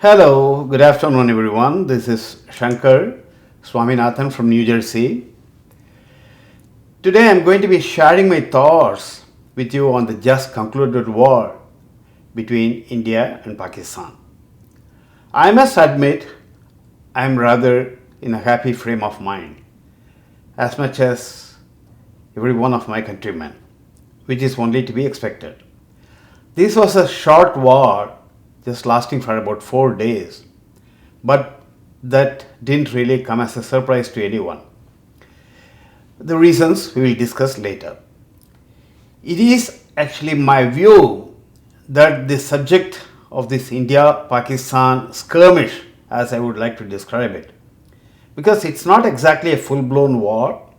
Hello, good afternoon, everyone. This is Shankar Swaminathan from New Jersey. Today I'm going to be sharing my thoughts with you on the just concluded war between India and Pakistan. I must admit, I'm rather in a happy frame of mind, as much as every one of my countrymen, which is only to be expected. This was a short war, just lasting for about 4 days, but that didn't really come as a surprise to anyone. The reasons we will discuss later. It is actually my view that the subject of this India-Pakistan skirmish, as I would like to describe it, because it's not exactly a full-blown war.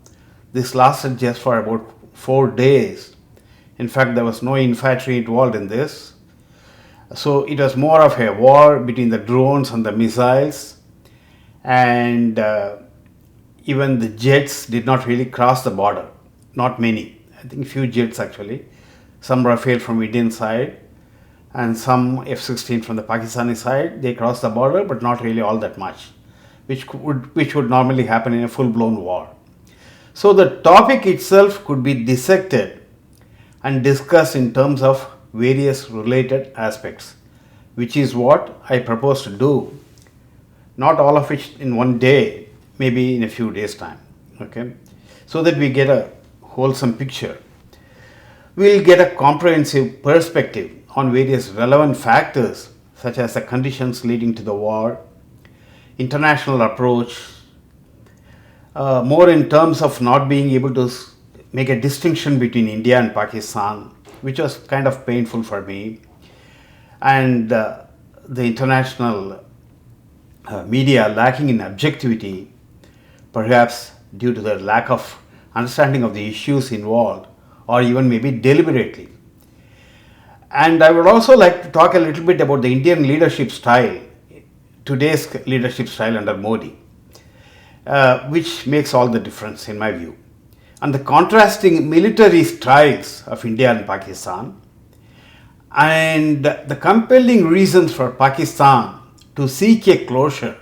This lasted just for about 4 days. In fact, there was no infantry involved in this. So it was more of a war between the drones and the missiles, and even the jets did not really cross the border. Not many. I think few jets actually. Some Rafale from Indian side and some F-16 from the Pakistani side. They crossed the border, but not really all that much, which would normally happen in a full-blown war. So the topic itself could be dissected and discussed in terms of various related aspects, which is what I propose to do. Not all of it in one day, maybe in a few days' time, okay? So that we get a wholesome picture. We'll get a comprehensive perspective on various relevant factors, such as the conditions leading to the war, international approach, more in terms of not being able to make a distinction between India and Pakistan, which was kind of painful for me, and the international media lacking in objectivity, perhaps due to the lack of understanding of the issues involved, or even maybe deliberately. And I would also like to talk a little bit about the Indian leadership style, today's leadership style under Modi, which makes all the difference in my view, and the contrasting military styles of India and Pakistan, and the compelling reasons for Pakistan to seek a closure,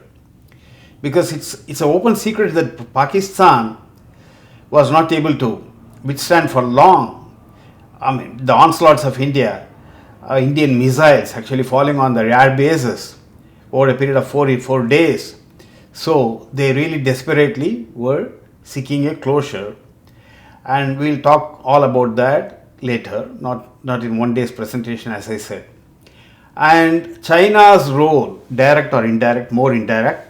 because it's an open secret that Pakistan was not able to withstand for long. I mean, the onslaughts of India, Indian missiles actually falling on their air bases over a period of 4 days. So they really desperately were seeking a closure. And we'll talk all about that later, not in one day's presentation, as I said. And China's role, direct or indirect, more indirect,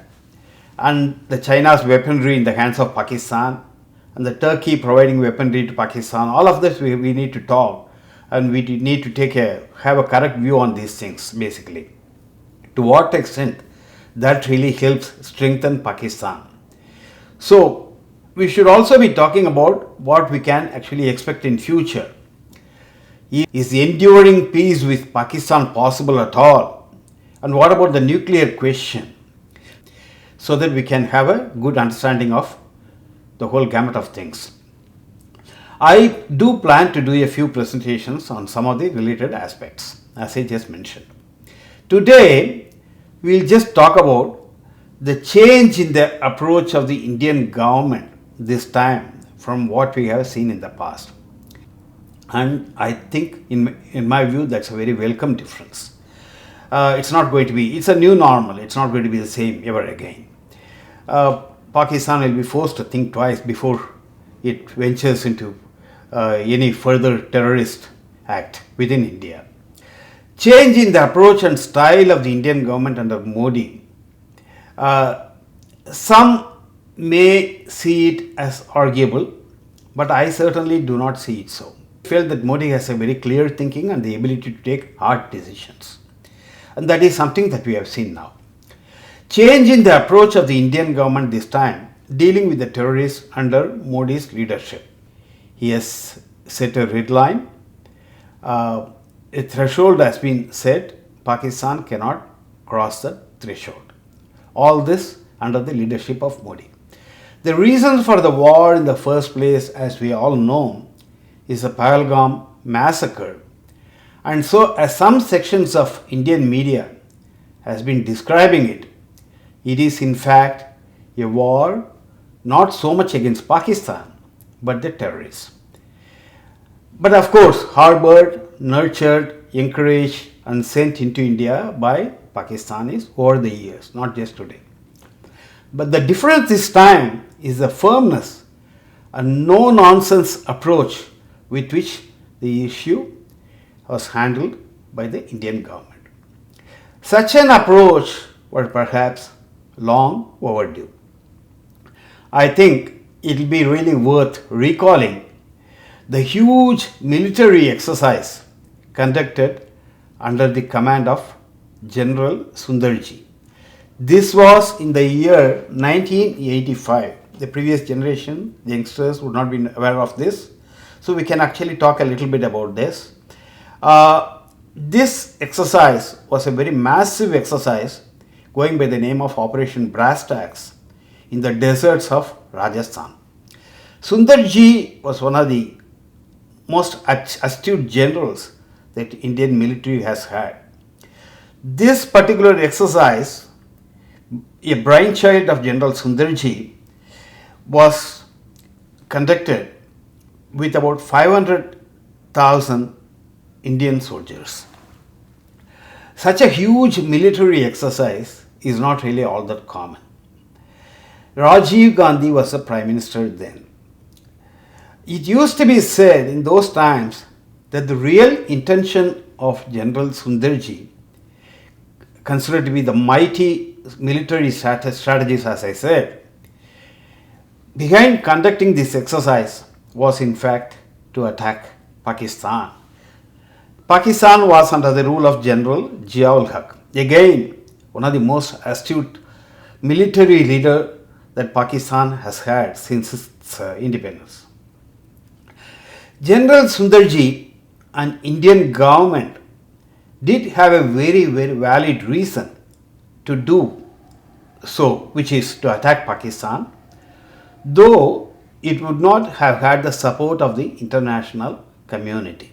and the China's weaponry in the hands of Pakistan, and the Turkey providing weaponry to Pakistan, all of this we need to talk, and we need to have a correct view on these things, basically. To what extent that really helps strengthen Pakistan. So we should also be talking about what we can actually expect in future. Is the enduring peace with Pakistan possible at all? And what about the nuclear question? So that we can have a good understanding of the whole gamut of things. I do plan to do a few presentations on some of the related aspects, as I just mentioned. Today, we'll just talk about the change in the approach of the Indian government this time from what we have seen in the past. And I think in my view that's a very welcome difference. It's a new normal. It's not going to be the same ever again. Pakistan will be forced to think twice before it ventures into any further terrorist act within India. Change in the approach and style of the Indian government under Modi. Some may see it as arguable, but I certainly do not see it so. I feel that Modi has a very clear thinking and the ability to take hard decisions. And that is something that we have seen now. Change in the approach of the Indian government this time, dealing with the terrorists under Modi's leadership. He has set a red line. A threshold has been set. Pakistan cannot cross the threshold. All this under the leadership of Modi. The reason for the war in the first place, as we all know, is the Pahalgam massacre. And so, as some sections of Indian media has been describing it, it is in fact a war not so much against Pakistan but the terrorists. But of course, harboured, nurtured, encouraged, and sent into India by Pakistanis over the years, not just today. But the difference this time is the firmness and no nonsense approach with which the issue was handled by the Indian government. Such an approach was perhaps long overdue. I think it will be really worth recalling the huge military exercise conducted under the command of General Sundarji. This was in the year 1985. The previous generation, the youngsters, would not be aware of this. So we can actually talk a little bit about this. This exercise was a very massive exercise going by the name of Operation Brass Tacks in the deserts of Rajasthan. Sundarji was one of the most astute generals that Indian military has had. This particular exercise, a brainchild of General Sundarji, was conducted with about 500,000 Indian soldiers. Such a huge military exercise is not really all that common. Rajiv Gandhi was the Prime Minister then. It used to be said in those times that the real intention of General Sundarji, considered to be the mighty military strategies, as I said, behind conducting this exercise was in fact to attack Pakistan. Pakistan was under the rule of General Zia-ul-Haq, again one of the most astute military leader that Pakistan has had since its independence. General Sundarji and Indian government did have a very, very valid reason to do so, which is to attack Pakistan, though it would not have had the support of the international community.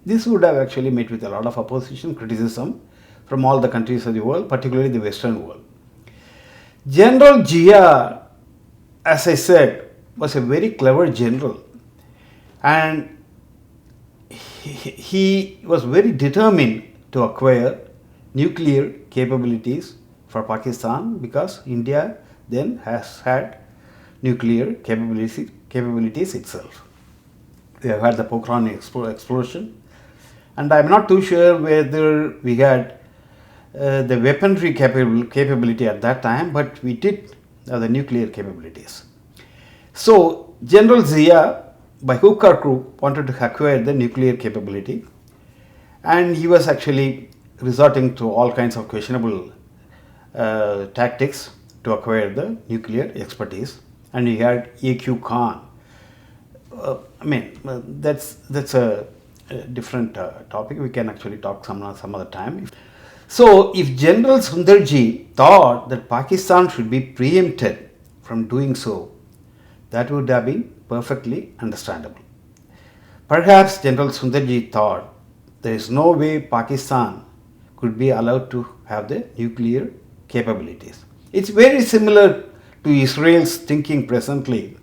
This would have actually met with a lot of opposition, criticism from all the countries of the world, particularly the Western world. General Zia, as I said, was a very clever general, and he was very determined to acquire nuclear capabilities for Pakistan because India then has had nuclear capabilities itself. They have had the Pokhran explosion, and I am not too sure whether we had the weaponry capability at that time, but we did have the nuclear capabilities. So General Zia, by hook or crook, wanted to acquire the nuclear capability, and he was actually resorting to all kinds of questionable tactics to acquire the nuclear expertise. And he had A.Q. Khan. That's a different topic. We can actually talk some other time. So if General Sundarji thought that Pakistan should be preempted from doing so, that would have been perfectly understandable. Perhaps General Sundarji thought there is no way Pakistan could be allowed to have the nuclear capabilities. It's very similar to Israel's thinking presently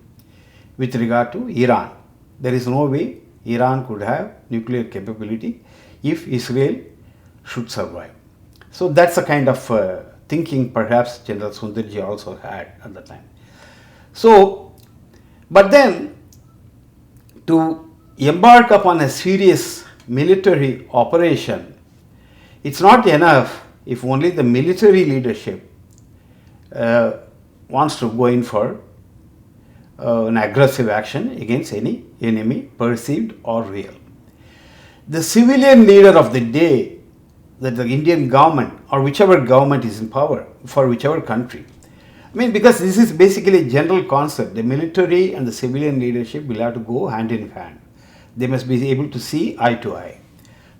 with regard to Iran. There is no way Iran could have nuclear capability if Israel should survive. So that's the kind of thinking perhaps General Sundarji also had at the time. So, but then to embark upon a serious military operation, it's not enough if only the military leadership wants to go in for an aggressive action against any enemy, perceived or real. The civilian leader of the day, that the Indian government or whichever government is in power for whichever country, because this is basically a general concept. The military and the civilian leadership will have to go hand in hand. They must be able to see eye to eye.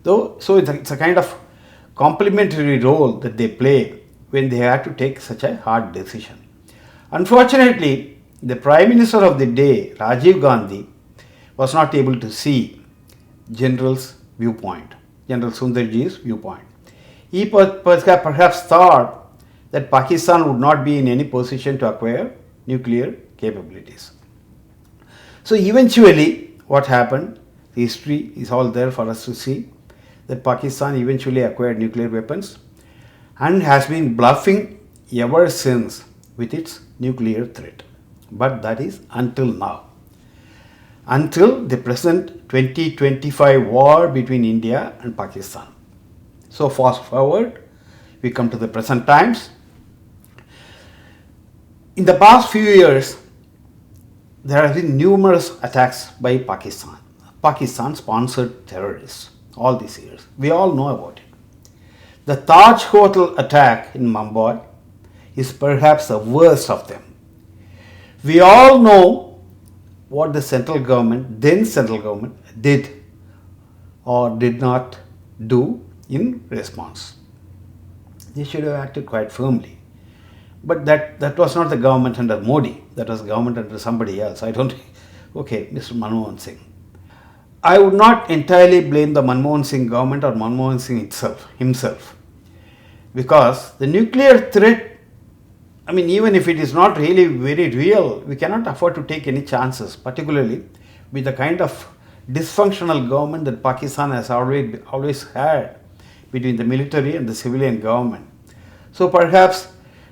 So it's a kind of complementary role that they play when they have to take such a hard decision. Unfortunately, the Prime Minister of the day, Rajiv Gandhi, was not able to see General Sundarji's viewpoint. He perhaps thought that Pakistan would not be in any position to acquire nuclear capabilities. So eventually, what happened? The history is all there for us to see that Pakistan eventually acquired nuclear weapons and has been bluffing ever since with its nuclear threat. But that is until now. Until the present 2025 war between India and Pakistan. So fast forward, we come to the present times. In the past few years, there have been numerous attacks by Pakistan. Pakistan sponsored terrorists all these years. We all know about it. The Taj Hotel attack in Mumbai is perhaps the worst of them. We all know what the central government, then central government, did or did not do in response. They should have acted quite firmly. But that was not the government under Modi. That was government under somebody else. Okay, Mr. Manmohan Singh. I would not entirely blame the Manmohan Singh government or Manmohan Singh himself. Because the nuclear threat, even if it is not really very real, we cannot afford to take any chances, particularly with the kind of dysfunctional government that Pakistan has always had between the military and the civilian government. So perhaps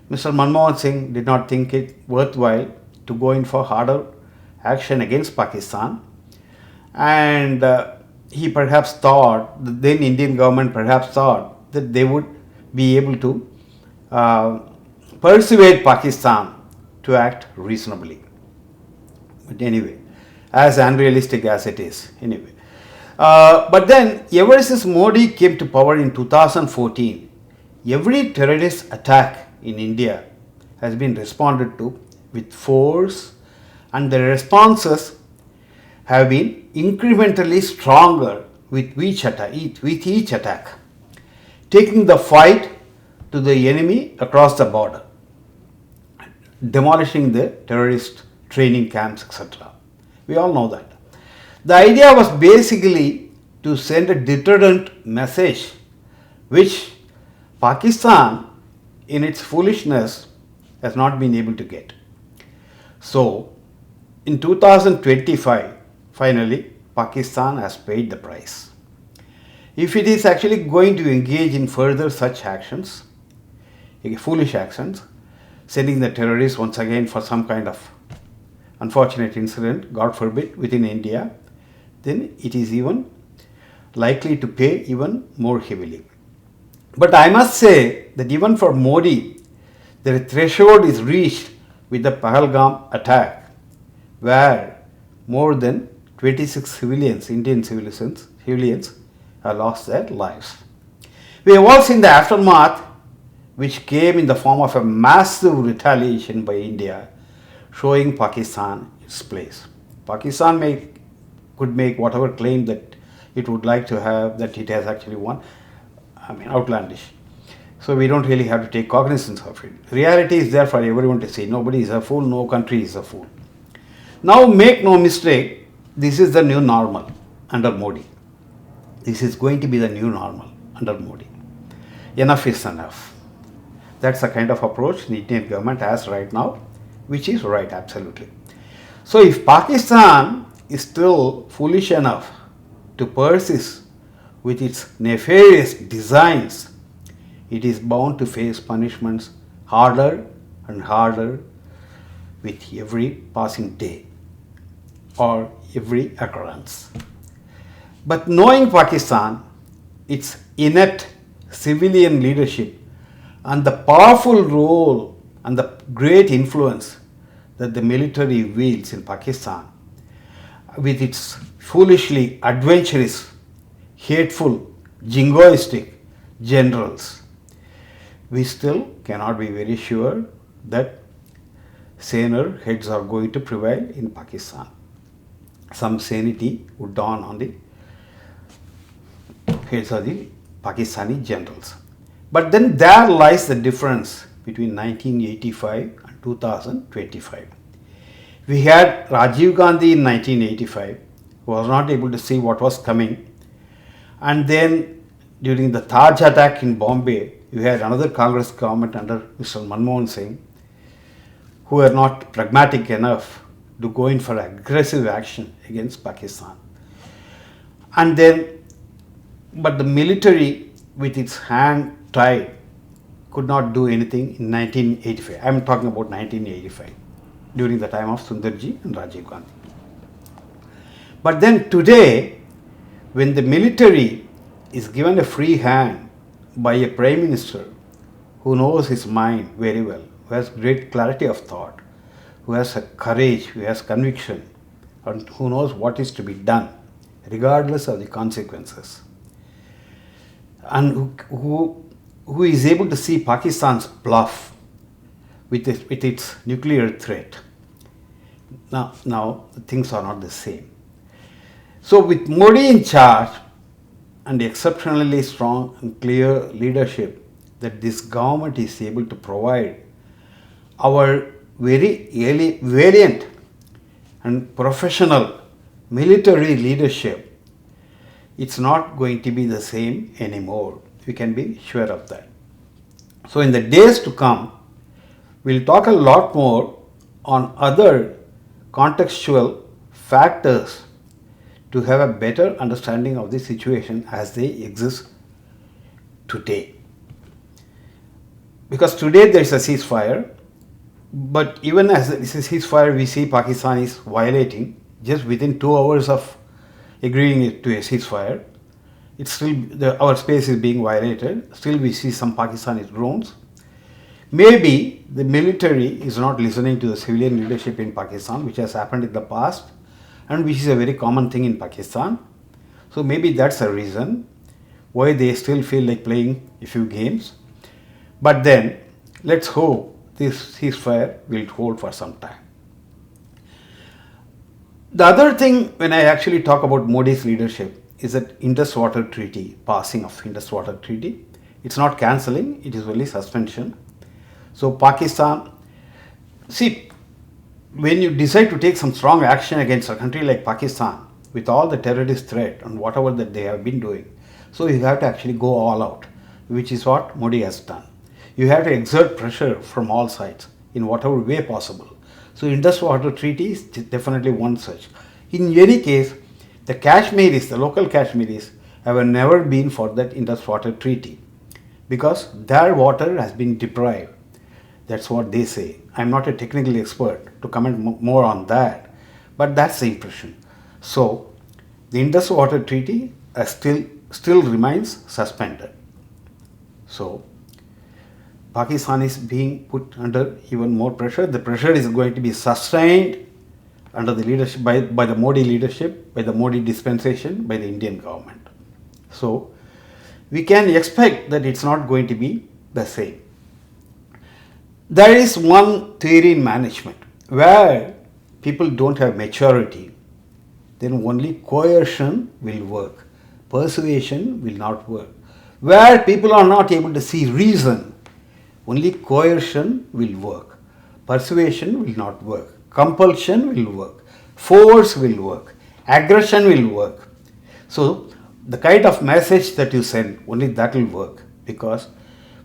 Mr. Manmohan Singh did not think it worthwhile to go in for harder action against Pakistan, and he perhaps thought, the then Indian government perhaps thought that they would be able to persuade Pakistan to act reasonably. But anyway, as unrealistic as it is, anyway. But then, ever since Modi came to power in 2014, every terrorist attack in India has been responded to with force, and the responses have been incrementally stronger with each attack, taking the fight to the enemy across the border, demolishing the terrorist training camps, etc. We all know that. The idea was basically to send a deterrent message, which Pakistan, in its foolishness, has not been able to get. So, in 2025, finally, Pakistan has paid the price. If it is actually going to engage in further such actions, foolish actions, sending the terrorists once again for some kind of unfortunate incident, God forbid, within India, then it is even likely to pay even more heavily. But I must say that even for Modi, the threshold is reached with the Pahalgam attack, where more than 26 Indian civilians, have lost their lives. We have all seen the aftermath, which came in the form of a massive retaliation by India, showing Pakistan its place. Pakistan could make whatever claim that it would like to have, that it has actually won. Outlandish. So we don't really have to take cognizance of it. Reality is there for everyone to see. Nobody is a fool, no country is a fool. Now make no mistake, this is the new normal under Modi. This is going to be the new normal under Modi. Enough is enough. That's the kind of approach the Indian government has right now, which is right, absolutely. So if Pakistan is still foolish enough to persist with its nefarious designs, it is bound to face punishments harder and harder with every passing day or every occurrence. But knowing Pakistan, its inept civilian leadership, and the powerful role and the great influence that the military wields in Pakistan, with its foolishly adventurous, hateful, jingoistic generals, we still cannot be very sure that saner heads are going to prevail in Pakistan. Some sanity would dawn on the heads of the Pakistani generals. But then there lies the difference between 1985 and 2025. We had Rajiv Gandhi in 1985, who was not able to see what was coming, and then during the Taj attack in Bombay, you had another Congress government under Mr. Manmohan Singh who were not pragmatic enough to go in for aggressive action against Pakistan. And then, but the military with its hand tied could not do anything in 1985. I am talking about 1985, during the time of Sundarji and Rajiv Gandhi. But then today, when the military is given a free hand by a prime minister who knows his mind very well, who has great clarity of thought, who has a courage, who has conviction, and who knows what is to be done, regardless of the consequences, and who is able to see Pakistan's bluff with its nuclear threat. Now things are not the same. So with Modi in charge and exceptionally strong and clear leadership that this government is able to provide, our very valiant and professional military leadership, it's not going to be the same anymore. We can be sure of that. So in the days to come, we'll talk a lot more on other contextual factors to have a better understanding of the situation as they exist today. Because today there is a ceasefire, but even as this is ceasefire, we see Pakistanis violating just within 2 hours of agreeing to a ceasefire. It's still our space is being violated. Still, we see some Pakistani drones. Maybe the military is not listening to the civilian leadership in Pakistan, which has happened in the past, and which is a very common thing in Pakistan. So maybe that's a reason why they still feel like playing a few games. But then, let's hope this ceasefire will hold for some time. The other thing, when I actually talk about Modi's leadership, is that Indus Water Treaty, passing of Indus Water Treaty. It's not cancelling, it is only suspension. So Pakistan, see, when you decide to take some strong action against a country like Pakistan, with all the terrorist threat and whatever that they have been doing, so you have to actually go all out, which is what Modi has done. You have to exert pressure from all sides in whatever way possible. So Indus Water Treaty is definitely one such. In any case, the Kashmiris, the local Kashmiris, have never been for that Indus Water Treaty because their water has been deprived. That's what they say. I'm not a technical expert to comment more on that, but that's the impression. So the Indus Water Treaty still remains suspended. So Pakistan is being put under even more pressure. The pressure is going to be sustained under the leadership by the Modi leadership, by the Modi dispensation, by the Indian government. So we can expect that it's not going to be the same. There is one theory in management where people don't have maturity, then only coercion will work. Persuasion will not work. Where people are not able to see reason, only coercion will work. Persuasion will not work. Compulsion will work. Force will work. Aggression will work. So the kind of message that you send, only that will work, because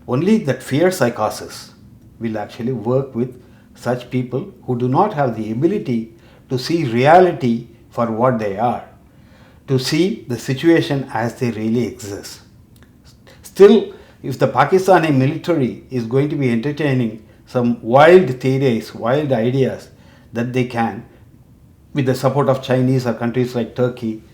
only that fear psychosis will actually work with such people who do not have the ability to see reality for what they are, to see the situation as they really exist. Still, if the Pakistani military is going to be entertaining some wild theories, wild ideas that they can, with the support of Chinese or countries like Turkey,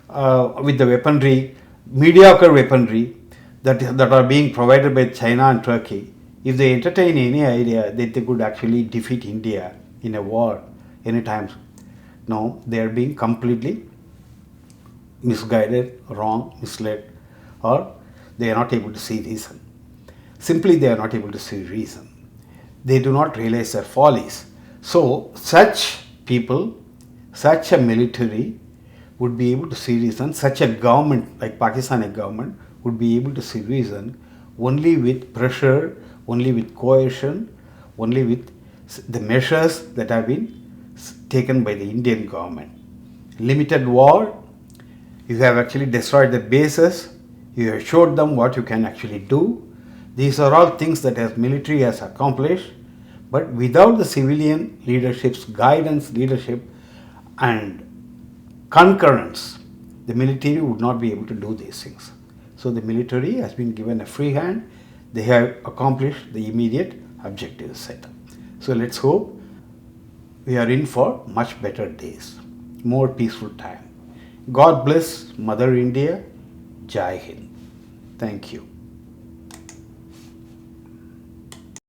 with the weaponry, mediocre weaponry that are being provided by China and Turkey, if they entertain any idea that they could actually defeat India in a war anytime, no, they are being completely misguided, wrong, misled, or they are not able to see reason. Simply they are not able to see reason. They do not realize their follies. So such people, such a military would be able to see reason. Such a government like Pakistani government would be able to see reason only with pressure, only with coercion, only with the measures that have been taken by the Indian government. Limited war, you have actually destroyed the bases, You have showed them what you can actually do. These are all things that as military has accomplished, but without the civilian leadership's guidance, leadership and concurrence, the military would not be able to do these things. So the military has been given a free hand. They have accomplished the immediate objectives set. So let's hope we are in for much better days, more peaceful time. God bless Mother India. Jai Hind. Thank you.